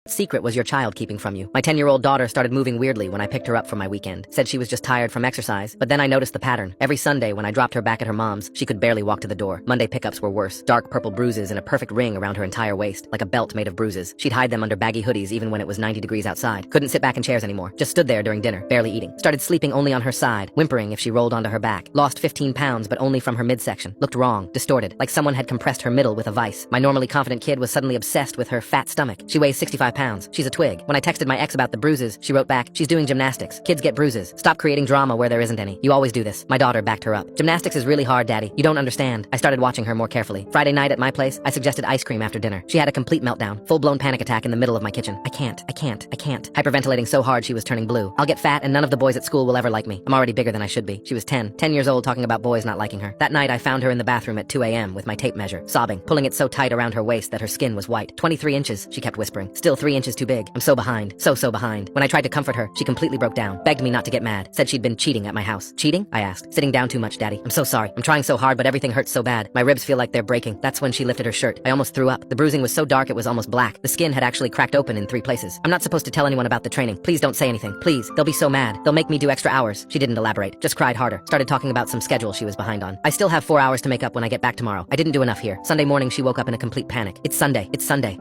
Secret was your child keeping from you? My 10-year-old daughter started moving weirdly when I picked her up from my weekend. Said she was just tired from exercise, but then I noticed the pattern. Every Sunday when I dropped her back at her mom's, she could barely walk to the door. Monday pickups were worse. Dark purple bruises and a perfect ring around her entire waist, like a belt made of bruises. She'd hide them under baggy hoodies even when it was 90 degrees outside. Couldn't sit back in chairs anymore. Just stood there during dinner, barely eating. Started sleeping only on her side, whimpering if she rolled onto her back. Lost 15 pounds, but only from her midsection. Looked wrong, distorted, like someone had compressed her middle with a vice. My normally confident kid was suddenly obsessed with her fat stomach. She weighs 65 pounds. She's a twig. When I texted my ex about the bruises, she wrote back, "She's doing gymnastics. Kids get bruises. Stop creating drama where there isn't any. You always do this." My daughter backed her up. "Gymnastics is really hard, Daddy. You don't understand." I started watching her more carefully. Friday night at my place, I suggested ice cream after dinner. She had a complete meltdown. Full-blown panic attack in the middle of my kitchen. I can't. Hyperventilating so hard she was turning blue. I'll get fat and none of the boys at school will ever like me. I'm already bigger than I should be. She was 10 years old talking about boys not liking her. That night I found her in the bathroom at 2 a.m. with my tape measure, sobbing, pulling it so tight around her waist that her skin was white. 23 inches, she kept whispering. Still 3 inches too big. I'm so behind. So behind. When I tried to comfort her, she completely broke down, begged me not to get mad, said she'd been cheating at my house. Cheating? I asked. Sitting down too much, Daddy. I'm so sorry. I'm trying so hard, but everything hurts so bad. My ribs feel like they're breaking. That's when she lifted her shirt. I almost threw up. The bruising was so dark it was almost black. The skin had actually cracked open in 3 places. I'm not supposed to tell anyone about the training. Please don't say anything. Please. They'll be so mad. They'll make me do extra hours. She didn't elaborate. Just cried harder. Started talking about some schedule she was behind on. I still have 4 hours to make up when I get back tomorrow. I didn't do enough here. Sunday morning she woke up in a complete panic. It's Sunday.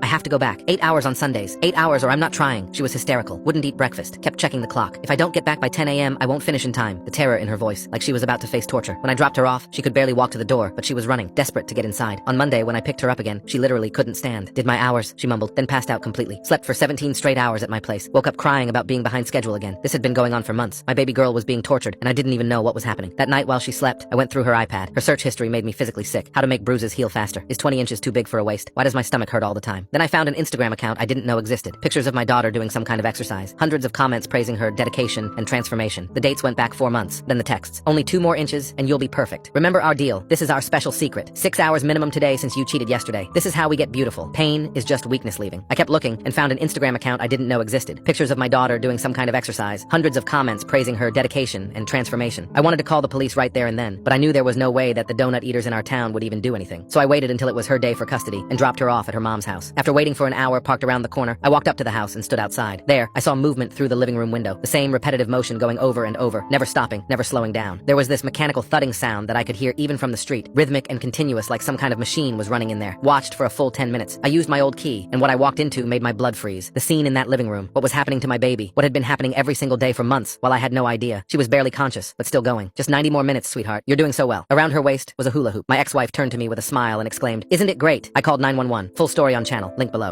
I have to go back. 8 hours on Sundays. 8 hours or I'm not trying. She was hysterical. Wouldn't eat breakfast. Kept checking the clock. If I don't get back by 10 a.m., I won't finish in time. The terror in her voice, like she was about to face torture. When I dropped her off, she could barely walk to the door, but she was running, desperate to get inside. On Monday, when I picked her up again, she literally couldn't stand. Did my hours, she mumbled, then passed out completely. Slept for 17 straight hours at my place. Woke up crying about being behind schedule again. This had been going on for months. My baby girl was being tortured, and I didn't even know what was happening. That night while she slept, I went through her iPad. Her search history made me physically sick. How to make bruises heal faster. Is 20 inches too big for a waist? Why does my stomach hurt all the time? Then I found an Instagram account I didn't know existed. Pictures of my daughter doing some kind of exercise. Hundreds of comments praising her dedication and transformation. The dates went back 4 months. Then the texts. Only 2 more inches and you'll be perfect. Remember our deal. This is our special secret. 6 hours minimum today since you cheated yesterday. This is how we get beautiful. Pain is just weakness leaving. I kept looking and found an Instagram account I didn't know existed. Pictures of my daughter doing some kind of exercise. Hundreds of comments praising her dedication and transformation. I wanted to call the police right there and then, but I knew there was no way that the donut eaters in our town would even do anything. So I waited until it was her day for custody and dropped her off at her mom's house. After waiting for an hour parked around the corner, I walked up to the house and stood outside. There, I saw movement through the living room window. The same repetitive motion going over and over, never stopping, never slowing down. There was this mechanical thudding sound that I could hear even from the street, rhythmic and continuous like some kind of machine was running in there. Watched for a full 10 minutes. I used my old key, and what I walked into made my blood freeze. The scene in that living room, what was happening to my baby, what had been happening every single day for months while I had no idea. She was barely conscious, but still going. Just 90 more minutes, sweetheart. You're doing so well. Around her waist was a hula hoop. My ex-wife turned to me with a smile and exclaimed, "Isn't it great?" I called 911. Full story on channel. Link below.